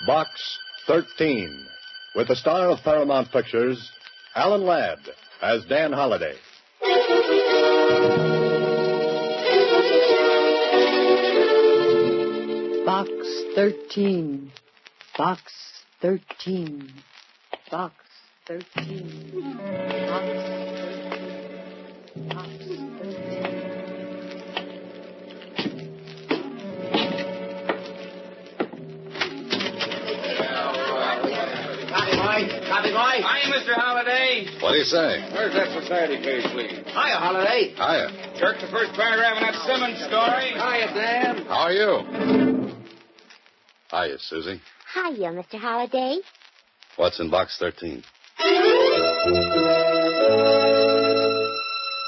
Box 13, with the star of Paramount Pictures, Alan Ladd, as Dan Holliday. Box 13. Box 13. Box 13. Box 13. Box 13. Copy, boy. Hiya, Mr. Holliday. What do you say? Where's that society page, please? Hiya, Holiday. Hiya. Jerk the first paragraph in that Simmons story. Hiya, Dan. How are you? Hiya, Susie. Hiya, Mr. Holliday. What's in Box 13?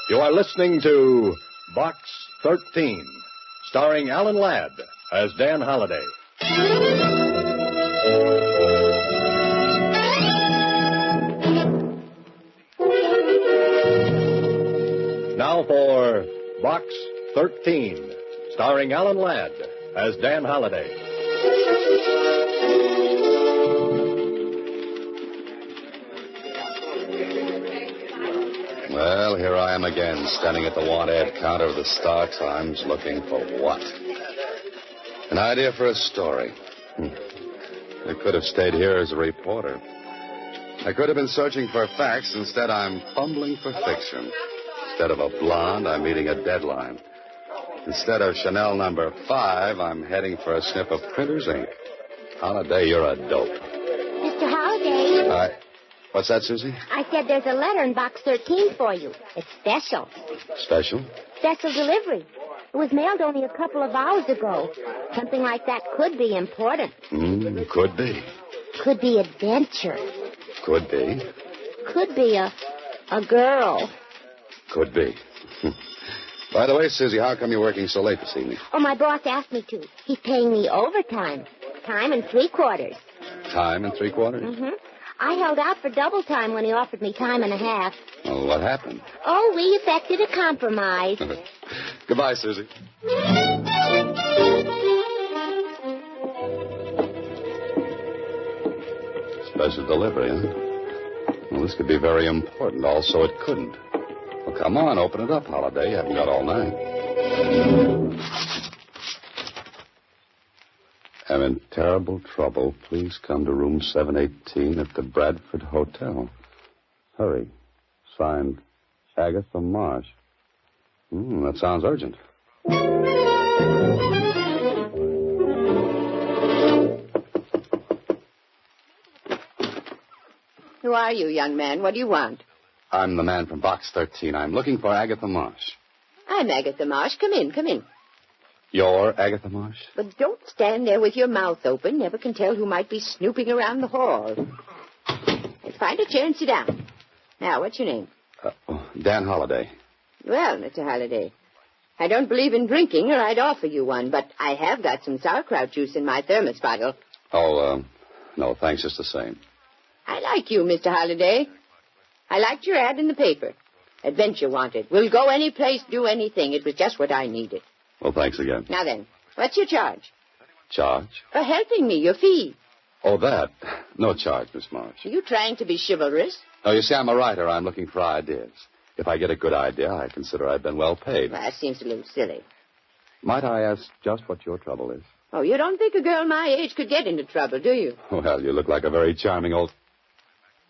You are listening to Box 13, starring Alan Ladd as Dan Holliday. Now for Box 13, starring Alan Ladd as Dan Holliday. Well, here I am again, standing at the want ad counter of the Star Times, looking for what? An idea for a story. I could have stayed here as a reporter. I could have been searching for facts. Instead, I'm fumbling for fiction. Instead of a blonde, I'm meeting a deadline. Instead of Chanel number 5, I'm heading for a sniff of printer's ink. Holliday, you're a dope. Mr. Holliday. What's that, Susie? I said there's a letter in Box 13 for you. It's special. Special? Special delivery. It was mailed only a couple of hours ago. Something like that could be important. Could be. Could be adventure. Could be. Could be a girl. Could be. By the way, Susie, how come you're working so late this evening? Oh, my boss asked me to. He's paying me overtime. Time and 3/4. Time and 3/4? Mm-hmm. I held out for double time when he offered me time and a half. Well, what happened? Oh, we effected a compromise. Goodbye, Susie. Special delivery, huh? Well, this could be very important. Also, it couldn't. Well, come on, open it up, Holliday. You haven't got all night. I'm in terrible trouble. Please come to room 718 at the Bradford Hotel. Hurry. Signed, Agatha Marsh. That sounds urgent. Who are you, young man? What do you want? I'm the man from Box 13. I'm looking for Agatha Marsh. I'm Agatha Marsh. Come in, come in. You're Agatha Marsh? But don't stand there with your mouth open. Never can tell who might be snooping around the hall. Let's find a chair and sit down. Now, what's your name? Dan Holliday. Well, Mr. Holliday, I don't believe in drinking, or I'd offer you one, but I have got some sauerkraut juice in my thermos bottle. Oh, no, thanks just the same. I like you, Mr. Holliday. I liked your ad in the paper. Adventure wanted. We'll go any place, do anything. It was just what I needed. Well, thanks again. Now then, what's your charge? Charge? For helping me, your fee. Oh, that. No charge, Miss Marsh. Are you trying to be chivalrous? No, you see, I'm a writer. I'm looking for ideas. If I get a good idea, I consider I've been well paid. Well, that seems a little silly. Might I ask just what your trouble is? Oh, you don't think a girl my age could get into trouble, do you? Well, you look like a very charming old...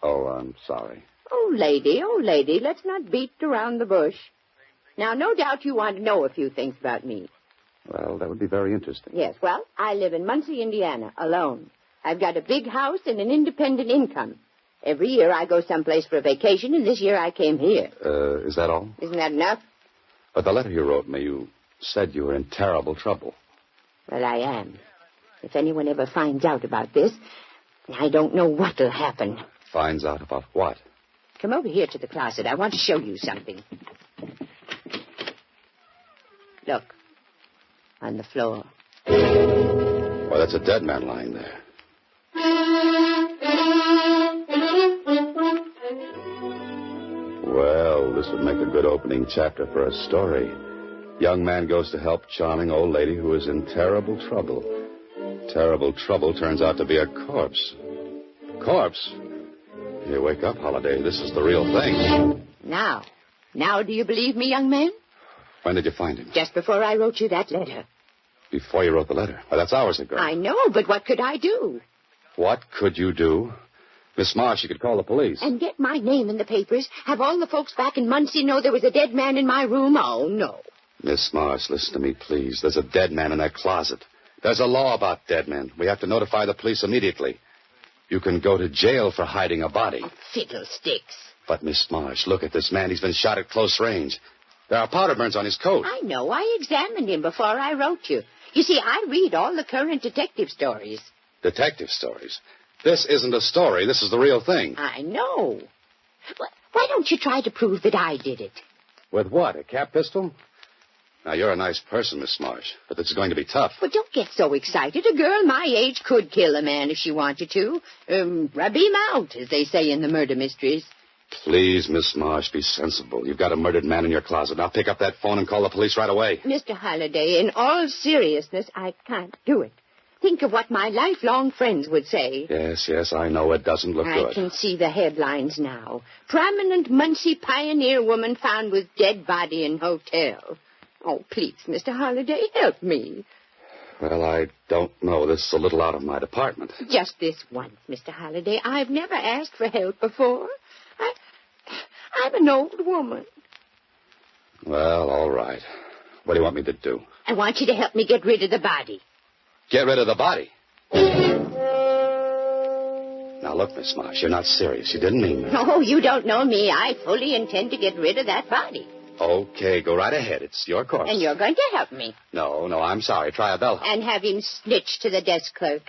Oh, I'm sorry. Oh, lady, let's not beat around the bush. Now, no doubt you want to know a few things about me. Well, that would be very interesting. Yes, well, I live in Muncie, Indiana, alone. I've got a big house and an independent income. Every year I go someplace for a vacation, and this year I came here. Is that all? Isn't that enough? But the letter you wrote me, you said you were in terrible trouble. Well, I am. If anyone ever finds out about this, I don't know what'll happen. Finds out about what? Come over here to the closet. I want to show you something. Look. On the floor. Well, that's a dead man lying there. Well, this would make a good opening chapter for a story. Young man goes to help charming old lady who is in terrible trouble. Terrible trouble turns out to be a corpse. Corpse? Here, wake up, Holiday. This is the real thing. Now do you believe me, young man? When did you find him? Just before I wrote you that letter. Before you wrote the letter? Well, that's hours ago. I know, but what could I do? What could you do? Miss Marsh, you could call the police. And get my name in the papers? Have all the folks back in Muncie know there was a dead man in my room? Oh, no. Miss Marsh, listen to me, please. There's a dead man in that closet. There's a law about dead men. We have to notify the police immediately. You can go to jail for hiding a body. Oh, fiddlesticks. But, Miss Marsh, look at this man. He's been shot at close range. There are powder burns on his coat. I know. I examined him before I wrote you. You see, I read all the current detective stories. Detective stories? This isn't a story. This is the real thing. I know. Why don't you try to prove that I did it? With what, a cap pistol? Now, you're a nice person, Miss Marsh, but this is going to be tough. Well, don't get so excited. A girl my age could kill a man if she wanted to. Rub him out, as they say in the murder mysteries. Please, Miss Marsh, be sensible. You've got a murdered man in your closet. Now pick up that phone and call the police right away. Mr. Holliday, in all seriousness, I can't do it. Think of what my lifelong friends would say. Yes, I know it doesn't look good. I can see the headlines now. Prominent Muncie pioneer woman found with dead body in hotel. Oh, please, Mr. Holliday, help me. Well, I don't know. This is a little out of my department. Just this once, Mr. Holliday. I've never asked for help before. I'm an old woman. Well, all right. What do you want me to do? I want you to help me get rid of the body. Get rid of the body? Now, look, Miss Marsh, you're not serious. You didn't mean that. Oh, you don't know me. I fully intend to get rid of that body. Okay, go right ahead. It's your course. And you're going to help me. No, I'm sorry. Try a bellhop. And have him snitched to the desk clerk.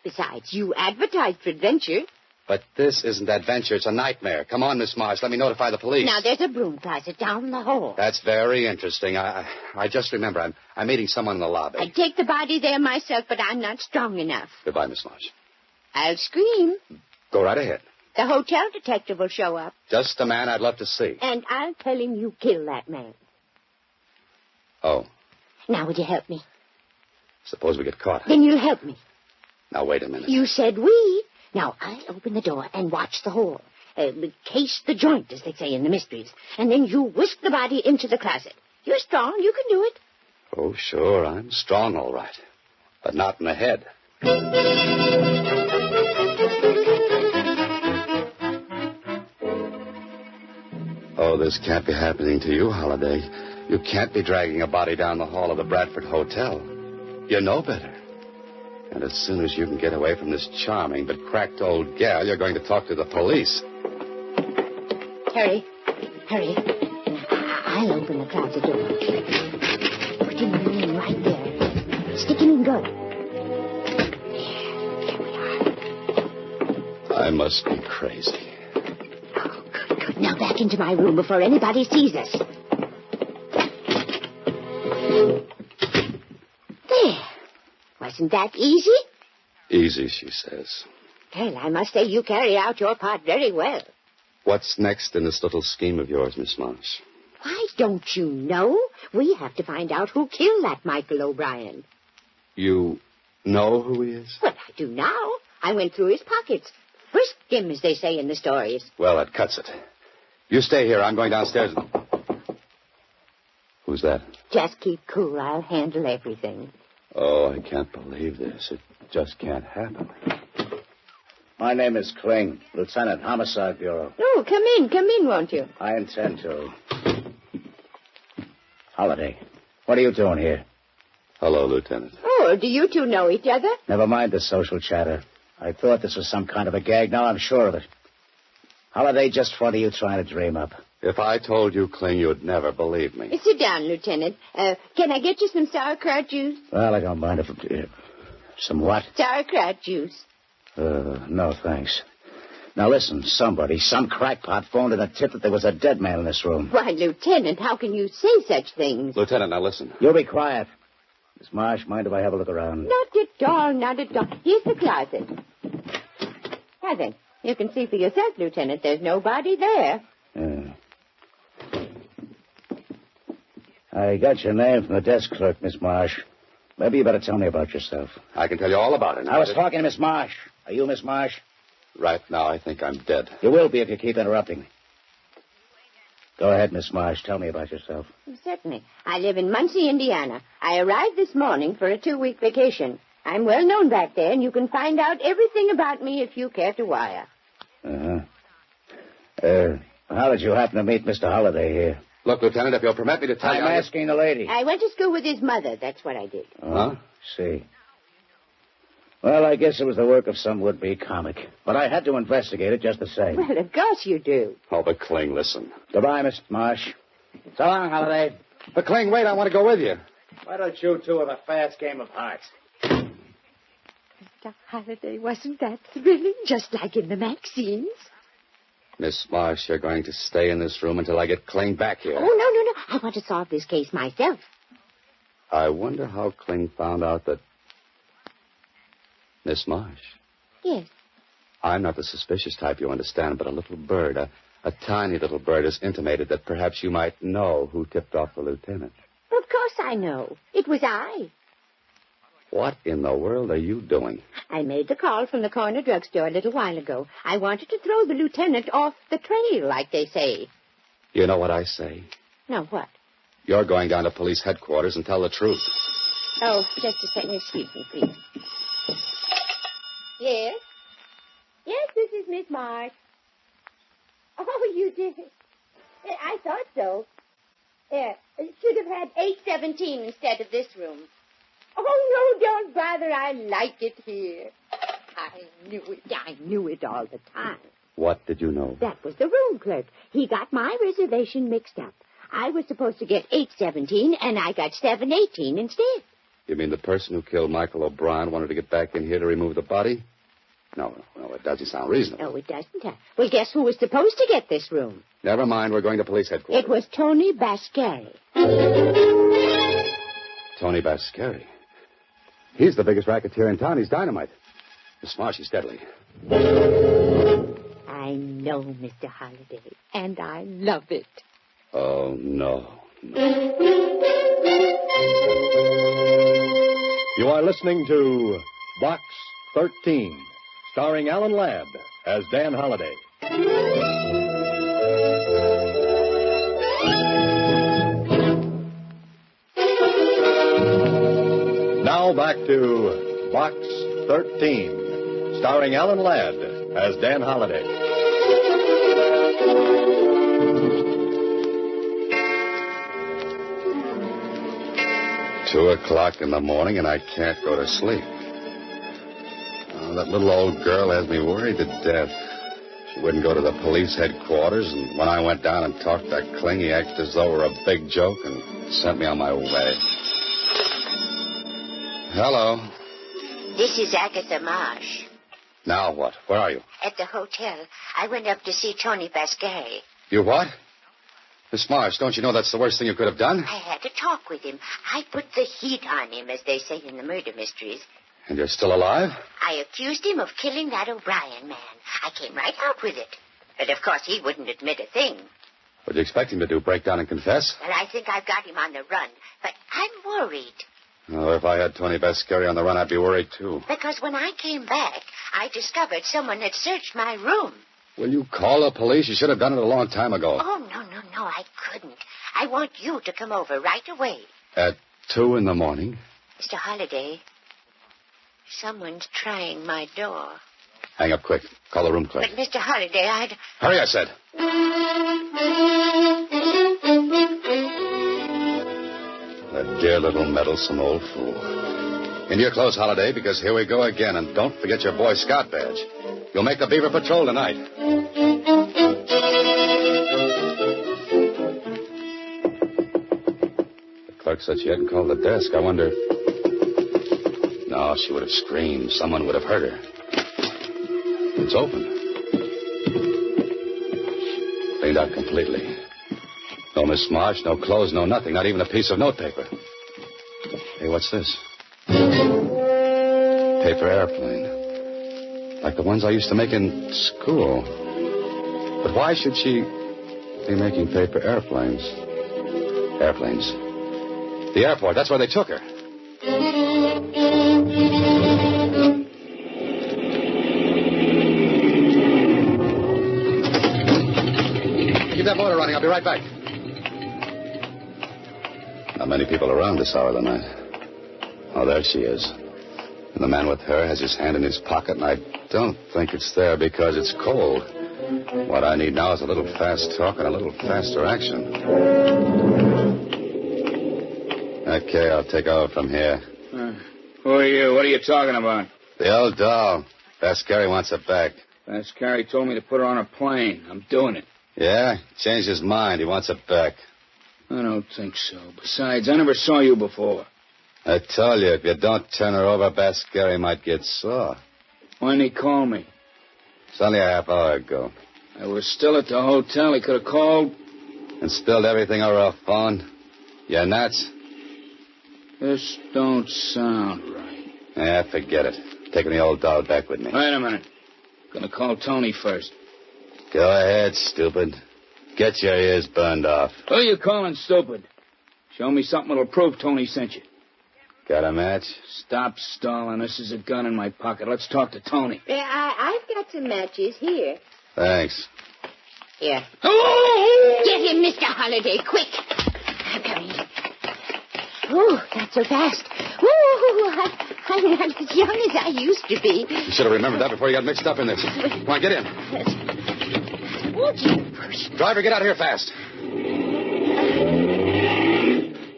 Besides, you advertised for adventure. But this isn't adventure. It's a nightmare. Come on, Miss Marsh. Let me notify the police. Now, there's a broom closet down the hall. That's very interesting. I just remember I'm meeting someone in the lobby. I'd take the body there myself, but I'm not strong enough. Goodbye, Miss Marsh. I'll scream. Go right ahead. The hotel detective will show up. Just the man I'd love to see. And I'll tell him you killed that man. Oh. Now, would you help me? Suppose we get caught. Then you'll help me. Now, wait a minute. You said we. Now, I'll open the door and watch the hole. Case the joint, as they say in the mysteries. And then you whisk the body into the closet. You're strong. You can do it. Oh, sure. I'm strong, all right. But not in the head. Oh, this can't be happening to you, Holiday. You can't be dragging a body down the hall of the Bradford Hotel. You know better. And as soon as you can get away from this charming but cracked old gal, you're going to talk to the police. Hurry. I'll open the closet door. Put him in right there. Stick him in good. There we are. I must be crazy. Oh, good. Now back into my room before anybody sees us. There. Wasn't that easy? Easy, she says. Well, I must say you carry out your part very well. What's next in this little scheme of yours, Miss Marsh? Why, don't you know? We have to find out who killed that Michael O'Brien. You know who he is? Well, I do now. I went through his pockets. Frisked him, as they say in the stories. Well, that cuts it. You stay here. I'm going downstairs. Who's that? Just keep cool. I'll handle everything. Oh, I can't believe this. It just can't happen. My name is Kling, Lieutenant, Homicide Bureau. Oh, come in, won't you? I intend to. Holiday, what are you doing here? Hello, Lieutenant. Oh, do you two know each other? Never mind the social chatter. I thought this was some kind of a gag. Now I'm sure of it. Holiday, just what are you trying to dream up? If I told you, Kling, you'd never believe me. Sit down, Lieutenant. Can I get you some sauerkraut juice? Well, I don't mind if it... some what? Sauerkraut juice. No, thanks. Now, listen, somebody, some crackpot phoned in a tip that there was a dead man in this room. Why, Lieutenant, how can you say such things? Lieutenant, now listen. You'll be quiet. Miss Marsh, mind if I have a look around? Not at all. Here's the closet. Now then, you can see for yourself, Lieutenant. There's nobody there. I got your name from the desk clerk, Miss Marsh. Maybe you better tell me about yourself. I can tell you all about it. I was talking to Miss Marsh. Are you Miss Marsh? Right now, I think I'm dead. You will be if you keep interrupting me. Go ahead, Miss Marsh. Tell me about yourself. Certainly. I live in Muncie, Indiana. I arrived this morning for a 2-week vacation. I'm well known back there, and you can find out everything about me if you care to wire. How did you happen to meet Mr. Holliday here? Look, Lieutenant, if you'll permit me to tell you... I'm asking the lady. I went to school with his mother. That's what I did. Oh, see. Well, I guess it was the work of some would-be comic. But I had to investigate it just the same. Well, of course you do. Oh, but Kling, listen. Goodbye, Miss Marsh. So long, Holliday. But Kling, wait, I want to go with you. Why don't you two have a fast game of hearts? Mr. Holliday, wasn't that thrilling? Just like in the magazines. Miss Marsh, you're going to stay in this room until I get Kling back here. Oh, no. I want to solve this case myself. I wonder how Kling found out that... Miss Marsh. Yes. I'm not the suspicious type, you understand, but a little bird, a tiny little bird, has intimated that perhaps you might know who tipped off the lieutenant. Of course I know. It was I. What in the world are you doing? I made the call from the corner drugstore a little while ago. I wanted to throw the lieutenant off the trail, like they say. You know what I say? No, what? You're going down to police headquarters and tell the truth. Oh, just a second. Excuse me, please. Yes? Yes, this is Miss Marsh. Oh, you did. I thought so. Should have had 817 instead of this room. Oh, no, don't bother. I like it here. I knew it all the time. What did you know? That was the room clerk. He got my reservation mixed up. I was supposed to get 817, and I got 718 instead. You mean the person who killed Michael O'Brien wanted to get back in here to remove the body? No, it doesn't sound reasonable. No, it doesn't. Well, guess who was supposed to get this room? Never mind, we're going to police headquarters. It was Tony Bascari. Tony Bascari? He's the biggest racketeer in town. He's dynamite. Miss Marsh, he's deadly. I know, Mr. Holliday, and I love it. Oh, no. You are listening to Box 13, starring Alan Ladd as Dan Holliday. Now back to Box 13, starring Alan Ladd as Dan Holliday. Two o'clock in the morning, and I can't go to sleep. Oh, that little old girl has me worried to death. She wouldn't go to the police headquarters, and when I went down and talked to Kling, he acted as though it were a big joke and sent me on my way. Hello. This is Agatha Marsh. Now what? Where are you? At the hotel. I went up to see Tony Bascari. You what? Miss Marsh, don't you know that's the worst thing you could have done? I had to talk with him. I put the heat on him, as they say in the murder mysteries. And you're still alive? I accused him of killing that O'Brien man. I came right out with it. But, of course, he wouldn't admit a thing. What do you expect him to do, break down and confess? Well, I think I've got him on the run. But I'm worried. Oh, if I had Tony Bascari on the run, I'd be worried, too. Because when I came back, I discovered someone had searched my room. Will you call the police? You should have done it a long time ago. Oh, no, I couldn't. I want you to come over right away. At 2 in the morning? Mr. Holliday, someone's trying my door. Hang up quick. Call the room clerk. But, Mr. Holliday, Hurry, I said. That dear little meddlesome old fool. Into your clothes, Holliday, because here we go again. And don't forget your Boy Scout badge. You'll make the Beaver Patrol tonight. The clerk said she hadn't called the desk. I wonder... No, she would have screamed. Someone would have heard her. It's open. Cleaned out completely. No Miss Marsh, no clothes, no nothing. Not even a piece of notepaper. Hey, what's this? Paper airplane. Like the ones I used to make in school. But why should she be making paper airplanes? Airplanes. The airport, that's where they took her. Keep that motor running. I'll be right back. Not many people around this hour of the night. Oh, there she is. And the man with her has his hand in his pocket, and I don't think it's there because it's cold. What I need now is a little fast talk and a little faster action. Okay, I'll take over from here. Who are you? What are you talking about? The old doll. Vascari wants her back. Vascari told me to put her on a plane. I'm doing it. Yeah? Changed his mind. He wants her back. I don't think so. Besides, I never saw you before. I told you, if you don't turn her over, Vascari might get sore. Why didn't he call me? It's only a half hour ago. I was still at the hotel. He could have called. And spilled everything over our phone? You nuts? This don't sound right. Yeah, forget it. Taking the old doll back with me. Wait a minute. Gonna call Tony first. Go ahead, stupid. Get your ears burned off. Who are you calling stupid? Show me something that'll prove Tony sent you. Got a match? Stop stalling. This is a gun in my pocket. Let's talk to Tony. Yeah, I've got some matches here. Thanks. Here. Oh! Get him, Mr. Holliday, quick. I'm coming. Oh, not so fast. Ooh, I'm not as young as I used to be. You should have remembered that before you got mixed up in this. Come on, get in. Oh, jeepers. Driver, get out here fast.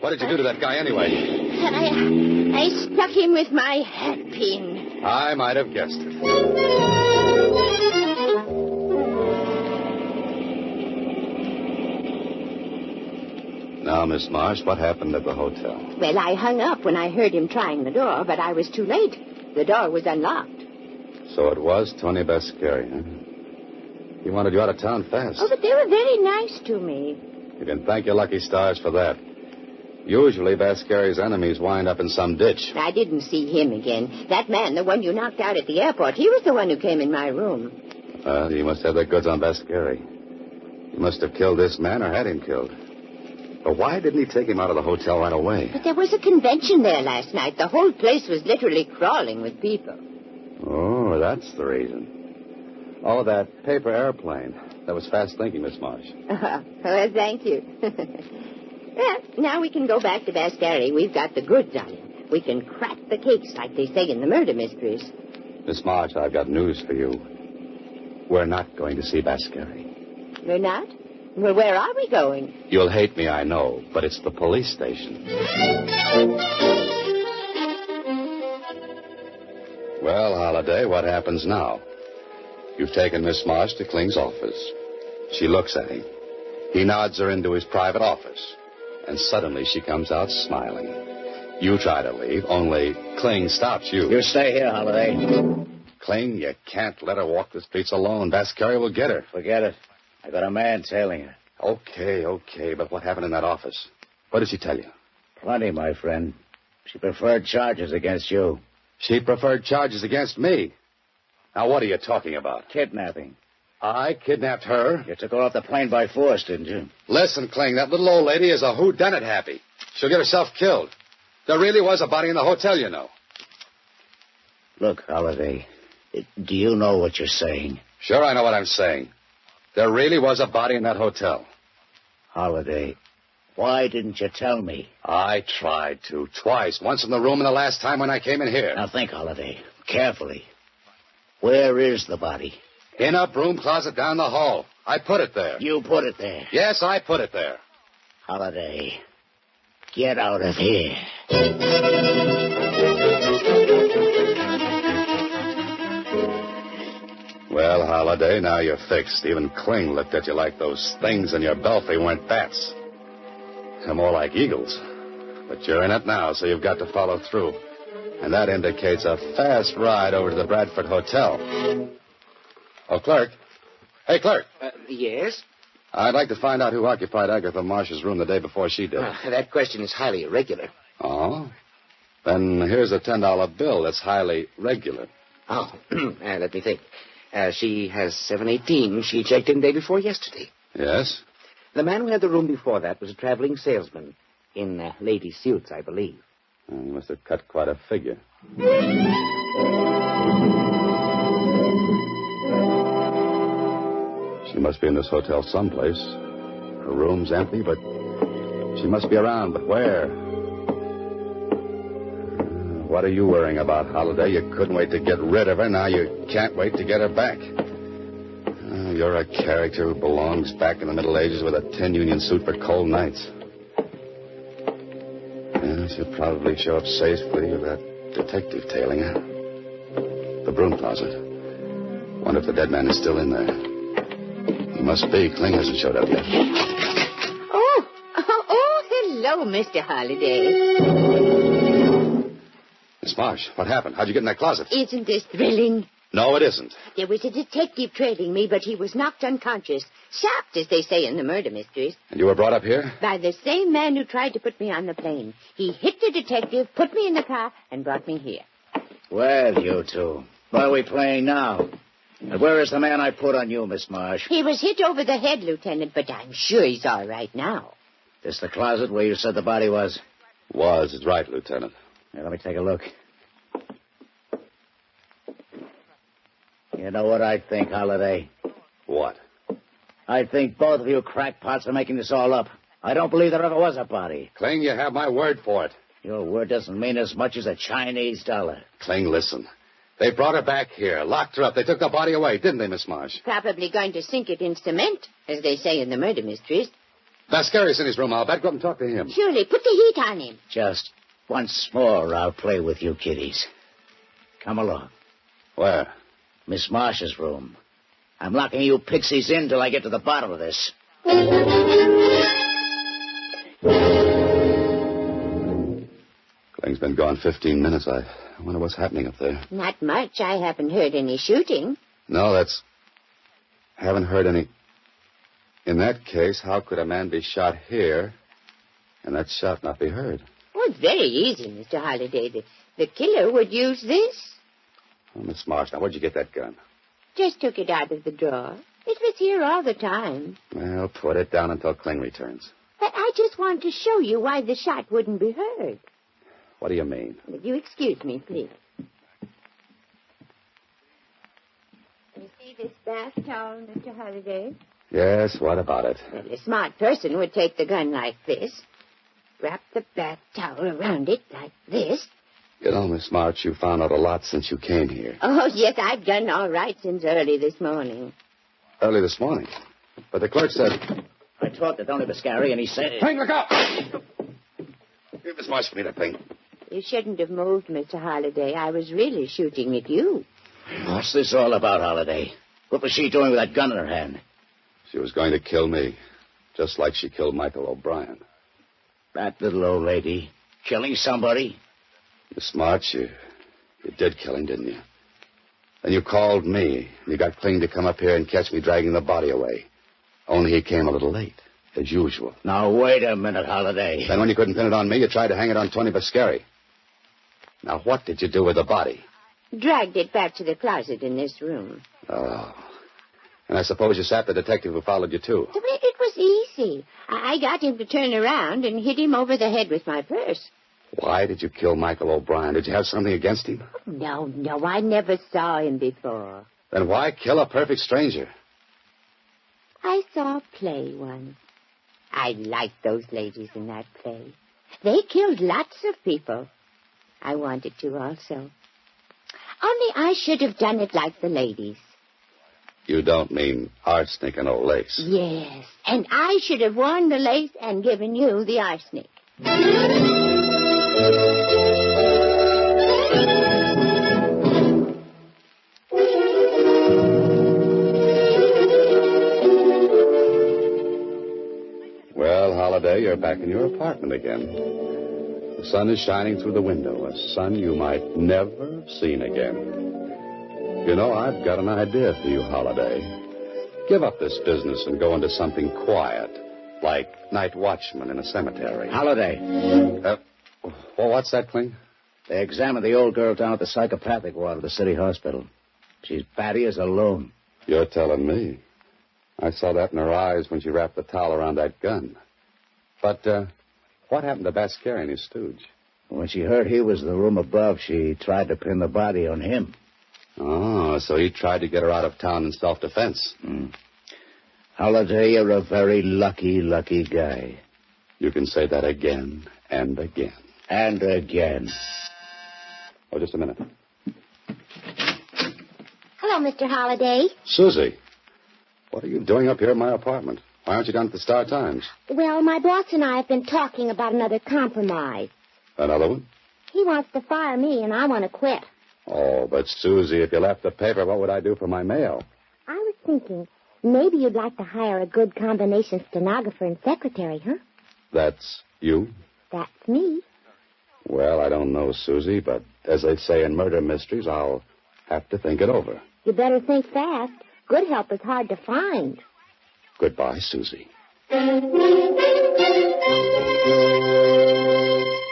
What did you do to that guy anyway? I stuck him with my hat pin. I might have guessed it. Now, Miss Marsh, what happened at the hotel? Well, I hung up when I heard him trying the door, but I was too late. The door was unlocked. So it was Tony Vascari, huh? He wanted you out of town fast. Oh, but they were very nice to me. You can thank your lucky stars for that. Usually, Vascari's enemies wind up in some ditch. I didn't see him again. That man, the one you knocked out at the airport, he was the one who came in my room. Well, you must have the goods on Vascari. You must have killed this man or had him killed. But why didn't he take him out of the hotel right away? But there was a convention there last night. The whole place was literally crawling with people. Oh, that's the reason. Oh, that paper airplane. That was fast thinking, Miss Marsh. Well, thank you. Well, now we can go back to Vascari. We've got the goods on him. We can crack the cakes, like they say in the murder mysteries. Miss Marsh, I've got news for you. We're not going to see Vascari. We're not? Well, where are we going? You'll hate me, I know, but it's the police station. Well, Holliday, what happens now? You've taken Miss Marsh to Kling's office. She looks at him. He nods her into his private office. And suddenly she comes out smiling. You try to leave, only Kling stops you. You stay here, Holliday. Kling, you can't let her walk the streets alone. Vascari will get her. Forget it. I got a man tailing her. Okay, but what happened in that office? What did she tell you? Plenty, my friend. She preferred charges against you. She preferred charges against me. Now, what are you talking about? Kidnapping. I kidnapped her? You took her off the plane by force, didn't you? Listen, Kling, that little old lady is a whodunit happy. She'll get herself killed. There really was a body in the hotel, you know. Look, Holliday, do you know what you're saying? Sure, I know what I'm saying. There really was a body in that hotel. Holliday, why didn't you tell me? I tried to, twice. Once in the room and the last time when I came in here. Now think, Holliday, carefully. Where is the body? In a broom closet down the hall. I put it there. You put it there. Yes, I put it there. Holliday, get out of here. Well, Holliday, now you're fixed. Even Kling looked at you like those things in your belfry weren't bats. They're more like eagles. But you're in it now, so you've got to follow through. And that indicates a fast ride over to the Bradford Hotel. Oh, clerk. Hey, clerk. Yes? I'd like to find out who occupied Agatha Marsh's room the day before she did. That question is highly irregular. Oh? Then here's a $10 bill that's highly regular. Oh, let me think. She has 718. She checked in day before yesterday. Yes? The man who had the room before that was a traveling salesman in lady suits, I believe. Well, you must have cut quite a figure. She must be in this hotel someplace. Her room's empty, but she must be around. But where? What are you worrying about, Holiday? You couldn't wait to get rid of her. Now you can't wait to get her back. You're a character who belongs back in the Middle Ages with a tin union suit for cold nights. Yeah, she'll probably show up safely with that detective tailing her. The broom closet. Wonder if the dead man is still in there. He must be. Kling hasn't showed up yet. Oh, hello, Mr. Holliday. Miss Marsh, what happened? How'd you get in that closet? Isn't this thrilling? No, it isn't. There was a detective trailing me, but he was knocked unconscious. Shocked, as they say in the murder mysteries. And you were brought up here? By the same man who tried to put me on the plane. He hit the detective, put me in the car, and brought me here. Well, you two. What are we playing now? And where is the man I put on you, Miss Marsh? He was hit over the head, Lieutenant, but I'm sure he's all right now. This the closet where you said the body was? Was. It's right, Lieutenant. Here, let me take a look. You know what I think, Holiday? What? I think both of you crackpots are making this all up. I don't believe there ever was a body. Kling, you have my word for it. Your word doesn't mean as much as a Chinese dollar. Kling, listen. They brought her back here, locked her up. They took the body away, didn't they, Miss Marsh? Probably going to sink it in cement, as they say in the murder mysteries. Vascari's in his room. I'll bet. Go up and talk to him. Surely, put the heat on him. Just once more, I'll play with you kiddies. Come along. Where? Miss Marsh's room. I'm locking you pixies in till I get to the bottom of this. Kling's been gone 15 minutes. I wonder what's happening up there. Not much. I haven't heard any shooting. No, that's... Haven't heard any... In that case, how could a man be shot here and that shot not be heard? Oh, it's very easy, Mr. Holliday. The killer would use this. Oh, Miss Marsh, now where'd you get that gun? Just took it out of the drawer. It was here all the time. Well, put it down until Kling returns. But I just want to show you why the shot wouldn't be heard. What do you mean? Will you excuse me, please? You see this bath towel, Mr. Holliday? Yes, what about it? Well, a smart person would take the gun like this, wrap the bath towel around it like this. You know, Miss March, you found out a lot since you came here. Oh, yes, I've done all right since early this morning. Early this morning? But the clerk said... I talked to Tony Vascari, and he said... Kling, look out! Give Miss March for me that thing. You shouldn't have moved, Mr. Holliday. I was really shooting at you. What's this all about, Holiday? What was she doing with that gun in her hand? She was going to kill me, just like she killed Michael O'Brien. That little old lady killing somebody? Miss March, you did kill him, didn't you? Then you called me, and you got Kling to come up here and catch me dragging the body away. Only he came a little late, as usual. Now, wait a minute, Holiday. Then when you couldn't pin it on me, you tried to hang it on Tony Vascari. Now, what did you do with the body? Dragged it back to the closet in this room. Oh. And I suppose you sat the detective who followed you, too. It was easy. I got him to turn around and hit him over the head with my purse. Why did you kill Michael O'Brien? Did you have something against him? No, I never saw him before. Then why kill a perfect stranger? I saw a play once. I liked those ladies in that play. They killed lots of people. I wanted to also. Only I should have done it like the ladies. You don't mean arsenic and old lace? Yes, and I should have worn the lace and given you the arsenic. Well, Holiday, you're back in your apartment again. The sun is shining through the window, a sun you might never have seen again. You know, I've got an idea for you, Holiday. Give up this business and go into something quiet, like night watchman in a cemetery. Holiday. Well, what's that, Kling? They examined the old girl down at the psychopathic ward of the city hospital. She's batty as a loon. You're telling me. I saw that in her eyes when she wrapped the towel around that gun. But what happened to Vascari and his stooge? When she heard he was in the room above, she tried to pin the body on him. Oh, so he tried to get her out of town in self-defense. Holiday, you're a very lucky, lucky guy. You can say that again and again. And again. Oh, just a minute. Hello, Mr. Holliday. Susie, what are you doing up here in my apartment? Why aren't you down at the Star-Times? Well, my boss and I have been talking about another compromise. Another one? He wants to fire me, and I want to quit. Oh, but Susie, if you left the paper, what would I do for my mail? I was thinking, maybe you'd like to hire a good combination stenographer and secretary, huh? That's you? That's me. Well, I don't know, Susie, but as they say in murder mysteries, I'll have to think it over. You better think fast. Good help is hard to find. Goodbye, Susie.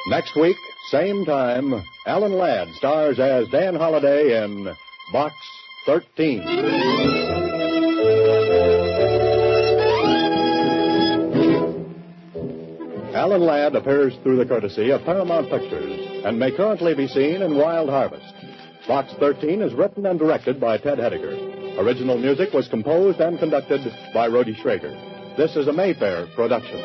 Next week, same time, Alan Ladd stars as Dan Holliday in Box 13. Alan Ladd appears through the courtesy of Paramount Pictures and may currently be seen in Wild Harvest. Box 13 is written and directed by Ted Hediger. Original music was composed and conducted by Rhodey Schrader. This is a Mayfair production.